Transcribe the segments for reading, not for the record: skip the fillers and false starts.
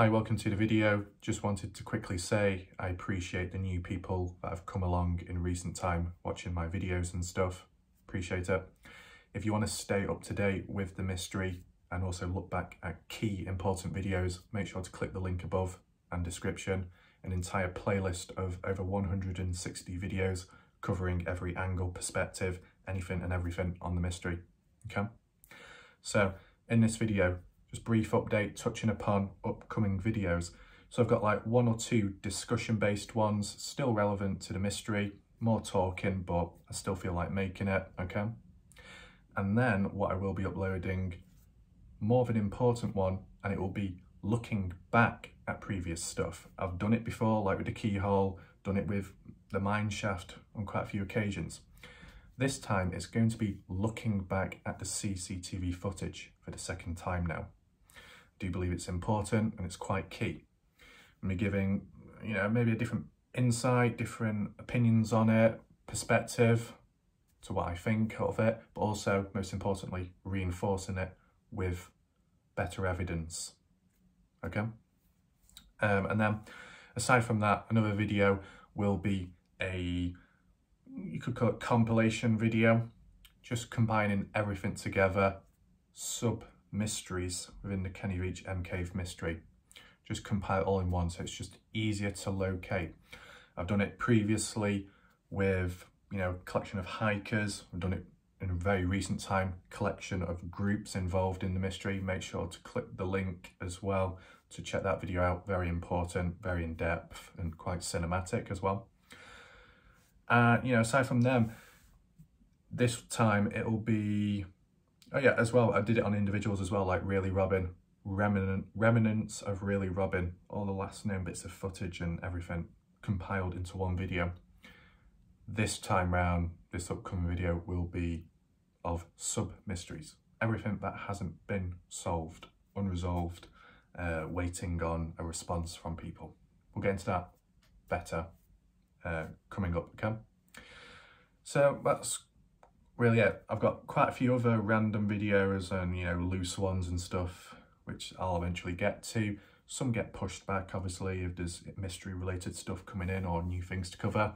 Hi, welcome to the video. Just wanted to quickly say I appreciate the new people that have come along in recent time watching my videos and stuff. Appreciate it. If you want to stay up to date with the mystery and also look back at key important videos, make sure to click the link above and description. An entire playlist of over 160 videos covering every angle, perspective, anything and everything on the mystery. Okay? So in this video, just brief update touching upon upcoming videos. So I've got like one or two discussion based ones, still relevant to the mystery, more talking, but I still feel like making it, okay? And then what I will be uploading, more of an important one, and it will be looking back at previous stuff. I've done it before, like with the keyhole, done it with the mine shaft on quite a few occasions. This time it's going to be looking back at the CCTV footage for the second time now. I do believe it's important and it's quite key. I'm giving, maybe a different insight, different opinions on it, perspective to what I think of it, but also, most importantly, reinforcing it with better evidence. Okay? And then, aside from that, another video will be you could call it compilation video, just combining everything together, sub-mysteries within the Kenny Veach Cave mystery. Just compile it all in one, so it's just easier to locate. I've done it previously with, collection of hikers. I've done it in a very recent time, collection of groups involved in the mystery. Make sure to click the link as well to check that video out. Very important, very in-depth and quite cinematic as well. Aside from them, this time it'll be, as well, I did it on individuals as well, like Really Robin, remnants of Really Robin, all the last known bits of footage and everything compiled into one video. This time round, this upcoming video will be of sub-mysteries, everything that hasn't been solved, unresolved, waiting on a response from people. We'll get into that better coming up, okay? So that's really it. I've got quite a few other random videos and loose ones and stuff which I'll eventually get to. Some get pushed back, obviously, if there's mystery related stuff coming in or new things to cover.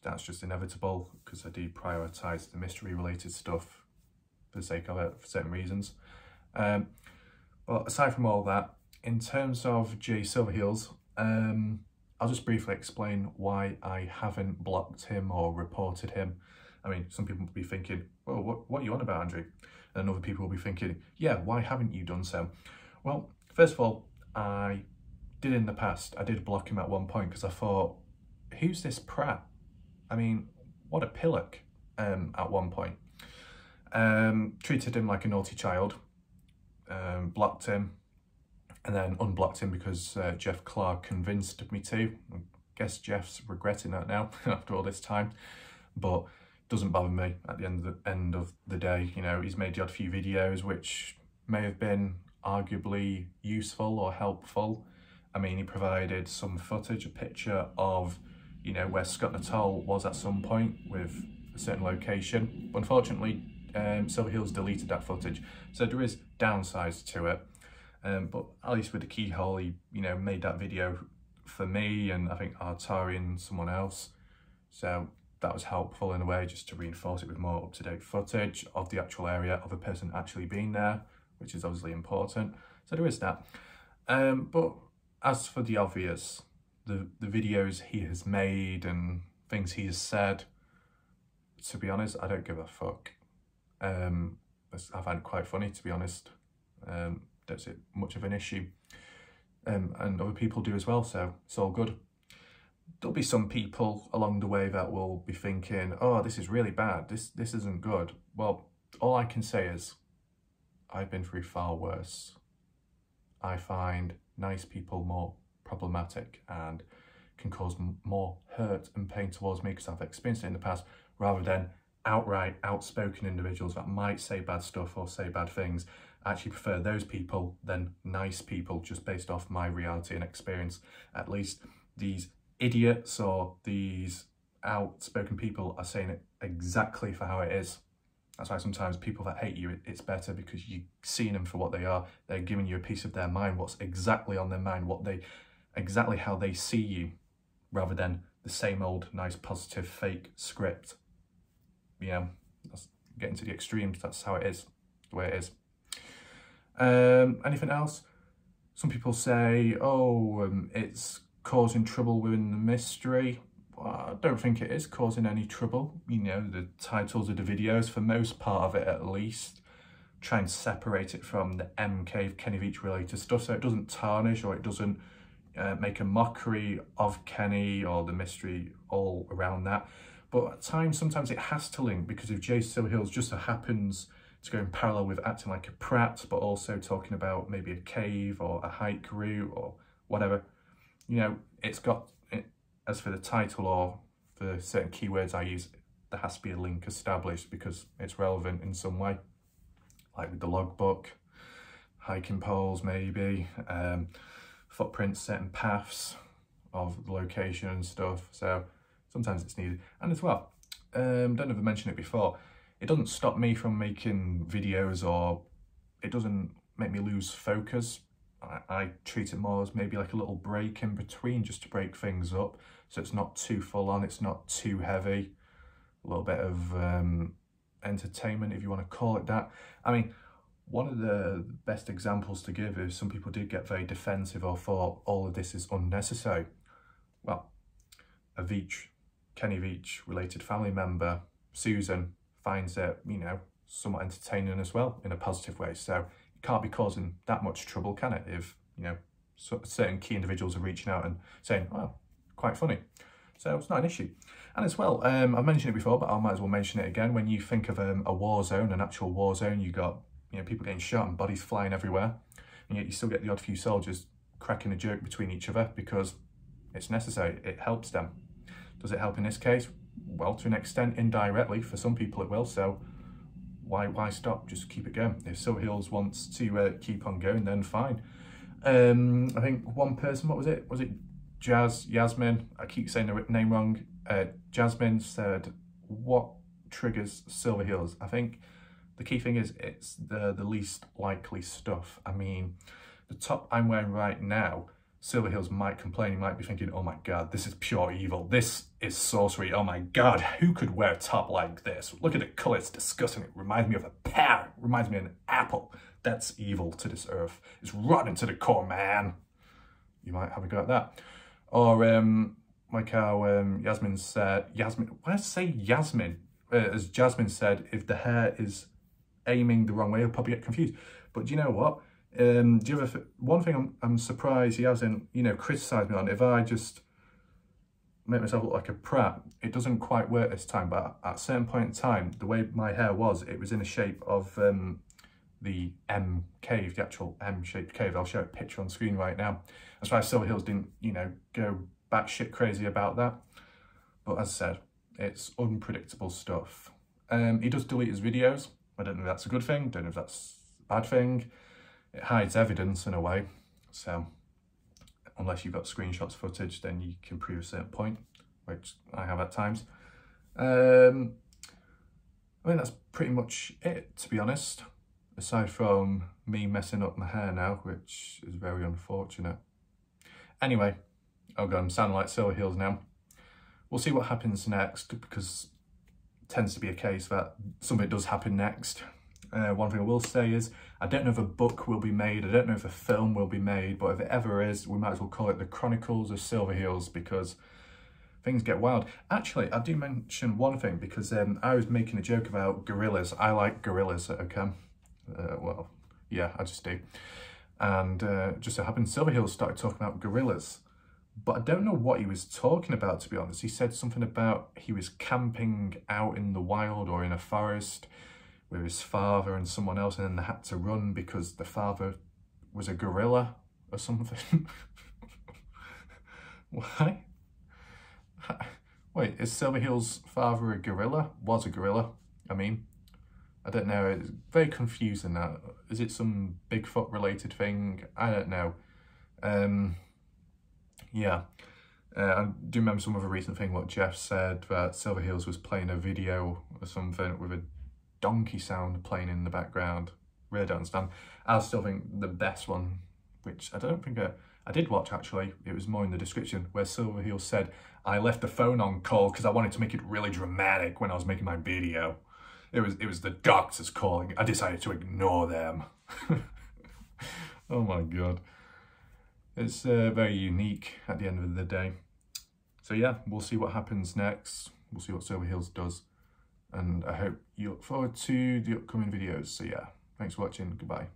That's just inevitable because I do prioritise the mystery related stuff for the sake of it, for certain reasons. But aside from all that, in terms of Jay Silverheels, I'll just briefly explain why I haven't blocked him or reported him. I mean, some people will be thinking, well, what are you on about, Andrew? And other people will be thinking, yeah, why haven't you done so? Well, first of all, I did in the past. I did block him at one point because I thought, who's this prat? I mean, what a pillock at one point. Treated him like a naughty child, blocked him, and then unblocked him because Jeff Clark convinced me to. I guess Jeff's regretting that now after all this time, but doesn't bother me at the end of the day. He's made the odd few videos which may have been arguably useful or helpful. I mean, he provided some footage, a picture of, where Scott Nuttall was at some point with a certain location. Unfortunately, Silverheels deleted that footage, so there is downsides to it. But at least with the keyhole, he, made that video for me and I think Artari and someone else. So that was helpful in a way, just to reinforce it with more up-to-date footage of the actual area of a person actually being there, which is obviously important. So there is that. But as for the obvious, the videos he has made and things he has said, to be honest, I don't give a fuck. I find it quite funny, to be honest. That's it, much of an issue. And other people do as well, so it's all good. There'll be some people along the way that will be thinking, oh, this is really bad, this isn't good. Well, all I can say is, I've been through far worse. I find nice people more problematic and can cause more hurt and pain towards me because I've experienced it in the past, rather than outright outspoken individuals that might say bad stuff or say bad things. I actually prefer those people than nice people, just based off my reality and experience. At least these idiots or these outspoken people are saying it exactly for how it is. That's why sometimes people that hate you, it's better because you're seeing them for what they are. They're giving you a piece of their mind, what's exactly on their mind, exactly how they see you, rather than the same old nice positive fake script. Yeah, that's getting to the extremes. That's how it is, the way it is. Anything else? Some people say, oh, it's causing trouble within the mystery. Well, I don't think it is causing any trouble. You know, the titles of the videos, for most part of it at least, try and separate it from the Cave Kenny Veach related stuff, so it doesn't tarnish or it doesn't make a mockery of Kenny or the mystery all around that. But at times, sometimes it has to link, because if Jay Silverheels just so happens to go in parallel with acting like a prat, but also talking about maybe a cave or a hike route or whatever, you know, it's got, as for the title or for certain keywords I use, there has to be a link established because it's relevant in some way, like with the logbook, hiking poles maybe, footprints, certain paths of the location and stuff. So sometimes it's needed. And as well, don't know if I mentioned it before, it doesn't stop me from making videos, or it doesn't make me lose focus. I treat it more as maybe like a little break in between, just to break things up, so it's not too full on, it's not too heavy. A little bit of entertainment, if you want to call it that. I mean, one of the best examples to give is some people did get very defensive or thought all of this is unnecessary. Well, a Kenny Veach related family member, Susan, finds it, you know, somewhat entertaining as well in a positive way. So it can't be causing that much trouble, can it? If, you know, certain key individuals are reaching out and saying, well, quite funny. So it's not an issue. And as well, I've mentioned it before, but I might as well mention it again. When you think of a war zone, an actual war zone, you got, you know, people getting shot and bodies flying everywhere, and yet you still get the odd few soldiers cracking a joke between each other because it's necessary. It helps them. Does it help in this case? Well, to an extent, indirectly. For some people it will, so why stop? Just keep it going. If Silverheels wants to keep on going, then fine. I think one person, what was it? Was it Jasmine? I keep saying the name wrong. Jasmine said, what triggers Silverheels? I think the key thing is it's the least likely stuff. I mean, the top I'm wearing right now, Silverheels might complain, he might be thinking, oh my god, this is pure evil, this is sorcery, oh my god, who could wear a top like this? Look at the colour, it's disgusting, it reminds me of a pear, it reminds me of an apple. That's evil to this earth, it's rotten to the core, man. You might have a go at that. Or like how Yasmin said, why did I say Yasmin? As Jasmine said, if the hair is aiming the wrong way, he'll probably get confused. But do you know what? Do you ever, one thing I'm surprised he hasn't, you know, criticised me on, if I just make myself look like a prat, it doesn't quite work this time, but at a certain point in time, the way my hair was, it was in the shape of the M cave, the actual M-shaped cave. I'll show a picture on screen right now. That's why Silverheels didn't, you know, go batshit crazy about that. But as I said, it's unpredictable stuff. He does delete his videos. I don't know if that's a good thing, don't know if that's a bad thing. It hides evidence in a way, so unless you've got screenshots footage, then you can prove a certain point, which I have at times. I mean, that's pretty much it, to be honest, aside from me messing up my hair now, which is very unfortunate. Anyway, oh god, I'm sounding like Silverheels now. We'll see what happens next, because it tends to be a case that something does happen next. One thing I will say is, I don't know if a book will be made, I don't know if a film will be made, but if it ever is, we might as well call it The Chronicles of Silverheels, because things get wild. Actually, I do mention one thing, because I was making a joke about gorillas. I like gorillas, okay? Well, yeah, I just do. And just so happened, Silverheels started talking about gorillas. But I don't know what he was talking about, to be honest. He said something about he was camping out in the wild or in a forest with his father and someone else, and then they had to run because the father was a gorilla or something. Why? Wait, is Silverheels' father a gorilla? Was a gorilla, I mean. I don't know, it's very confusing that. Is it some Bigfoot related thing? I don't know. Yeah. I do remember some other recent thing what Jeff said, that Silverheels was playing a video or something with a donkey sound playing in the background. Really don't understand. I still think the best one, which I don't think I did watch actually, it was more in the description, where Silverheel said, I left the phone on call because I wanted to make it really dramatic when I was making my video. It was the doctors calling. I decided to ignore them. Oh my God. It's very unique at the end of the day. So yeah, we'll see what happens next. We'll see what Silverheels does. And I hope you look forward to the upcoming videos. So yeah, thanks for watching. Goodbye.